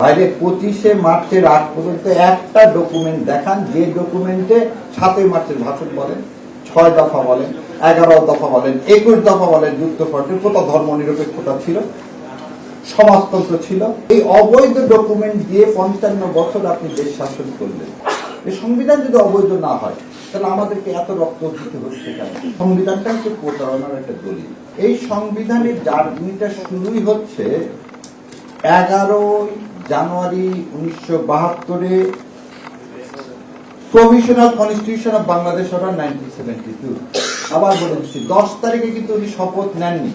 বাইরে 25শে মার্চের আগ পর্যন্ত একটা ডকুমেন্ট দেখান যে ডকুমেন্টে 7ই মার্চের ভাষণ বলেন, 6 দফা বলেন, 11 দফা বলেন, 21 দফা বলেন যুক্তফ্রন্টের কোথাও ধর্ম নিরপেক্ষতা ছিল, সমাজতন্ত্র ছিল। এই অবৈধ ডকুমেন্ট দিয়ে 55 বছর আপনি দেশ শাসন করলেন। এই সংবিধান যদি অবৈধ না হয় তাহলে আমাদেরকে এত রক্ত দিতে হচ্ছে কেন? সংবিধানটা হচ্ছে প্রতারণার একটা দলিল। এই সংবিধানের জার্নিটা শুরুই হচ্ছে 11 জানুয়ারি 1972-এ provisional constitution of Bangladesh order 1972। আবার বলে দিচ্ছি 10 তারিখে কিন্তু উনি শপথ নেননি,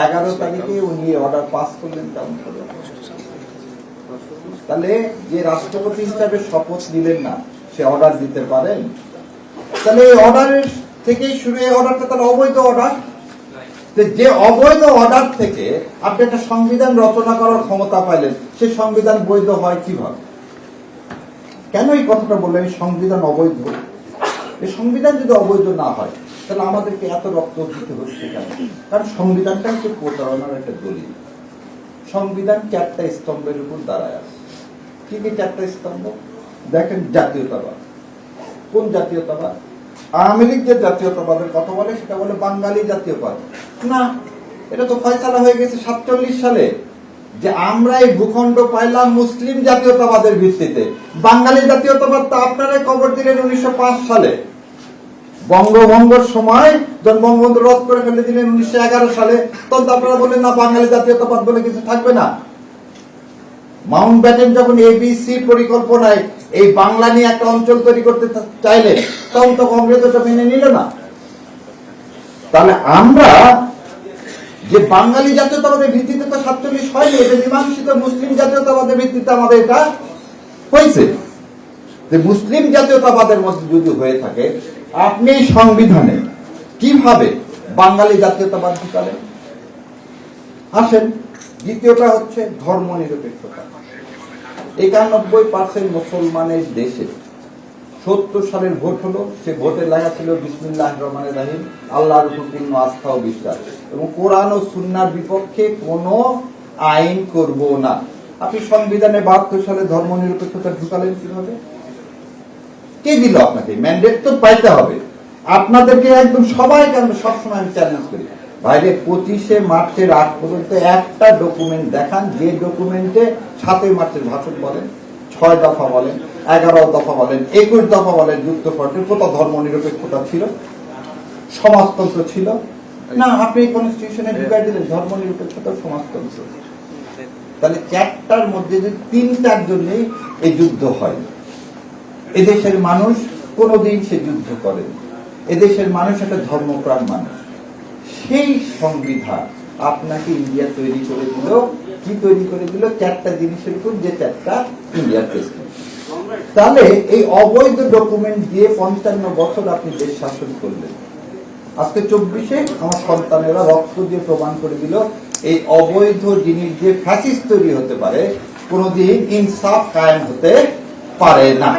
11 তারিখে উনি অর্ডার পাস করলেন। কেমন করে? তাহলে যে রাষ্ট্রপতি হিসাবে শপথ নিলেন না সে অর্ডার দিতে পারেন? তাহলে এই অর্ডারের থেকেই শুরু, এই অর্ডারটা তাহলে অবৈধ অর্ডার। যে অবৈধ অর্ডার থেকে আপনি একটা সংবিধান রচনা করার ক্ষমতা পাইলেন, সে সংবিধান বৈধ হয় কিভাবে? কেন এই কথাটা বললেন সংবিধান অবৈধ? এই সংবিধান যদি অবৈধ না হয় তাহলে আমাদেরকে এত রক্ত দিতে হচ্ছে কেন? কারণ সংবিধানটা হচ্ছে প্রতারণার একটা দলিল। সংবিধান 4টা স্তম্ভের উপর দাঁড়ায় আছে। কি কি 4টা স্তম্ভ? দেখেন, জাতীয়তাবাদ। কোন জাতীয়তাবাদ? আওয়ামী লীগ যে জাতীয়তাবাদের কথা বলে সেটা বলে বাঙালি জাতীয়বাদ। না, এটা তো ফয়সালা হয়ে গেছে 47 সালে যে আমরা এই ভূখণ্ড পাইলাম মুসলিম জাতীয়তাবাদের ভিত্তিতে। বাঙালি জাতীয়তাবাদ তো আপনারাই কবর দিলেন 1905 সালে। বঙ্গভঙ্গের সময় যখন বঙ্গবন্ধু রদ করে ফেলে দিলেন 1911 সালে, তখন আপনারা বললেন না বাঙালি জাতীয়তাবাদ বলে কিছু থাকবে না। মাউন্ট ব্যাটেন যখন ABC পরিকল্পনায় এই বাংলা নিয়ে একটা অঞ্চল তৈরি করতে চাইলেন, তখন তো কংগ্রেস ওটা মেনে নিল না। তাহলে আমরা যে বাঙালি জাতীয়তাবাদের ভিত্তিতে তো 47 হয়নি, এটা মীমাংসিত মুসলিম জাতীয়তাবাদের ভিত্তিতে আমাদের এটা হয়েছে। মুসলিম জাতীয়তাবাদের মধ্যে যদি হয়ে থাকে, আপনি সংবিধানে কিভাবে বাঙালি জাতীয়তাবাদ ঢুকালেন? আসেন, দ্বিতীয়টা হচ্ছে ধর্ম নিরপেক্ষতা। 91% মুসলমানের দেশে 70 সালের ভোট হলো, সে ভোটে লেখা ছিল বিসমিল্লাহির রহমানির রহিম, আল্লাহর উপর পূর্ণ আস্থা ও বিশ্বাস, এবং কোরআন ও সুন্নাহর বিপক্ষে কোনো আইন করব না। আপনি সংবিধানে 72 সালে ধর্ম নিরপেক্ষতা ঢুকালেন কিভাবে? কে দিল আপনাকে? ম্যান্ডেট তো পাইতে হবে। আপনাদেরকে একদম সবাইকে আমরা সবসময় আমি চ্যালেঞ্জ করি, বাইরে 25শে মার্চের আগ পর্যন্ত একটা ডকুমেন্ট দেখান যে ডকুমেন্টে 7ই মার্চের ভাষণ বলেন, 6 দফা বলেন, 11 দফা বলেন, 21 দফা বলেন যুক্তফ্রন্টের কোথাও ধর্ম নিরপেক্ষতা ছিল, সমাজতন্ত্র ছিল। না, আপনি কনস্টিটিউশনে ঢুকাই দিলেন ধর্ম নিরপেক্ষতা, সমাজতন্ত্র। তাহলে 4টার মধ্যে যে 3টার জন্য এই যুদ্ধ হয়। এদেশের মানুষ কোনদিন সে যুদ্ধ করেন। এদেশের মানুষ একটা ধর্মপ্রাণ মানুষ। সেই সংবিধান আপনাকে ইন্ডিয়া তৈরি করে দিল। কি তৈরি করে দিল? 4টা জিনিসের উপর, যে 4টা ইন্ডিয়ার প্রেসিডেন্ট। তাহলে এই অবৈধ ডকুমেন্ট দিয়ে 55 বছর আপনি দেশ শাসন করলেন। আজকে 24শে আমার সন্তানেরা রক্ত দিয়ে প্রমাণ করে দিল এই অবৈধ জিনিস দিয়ে ফ্যাসিস্ট তৈরি হতে পারে, কোনদিন ইনসাফ কায়েম হতে পারে না।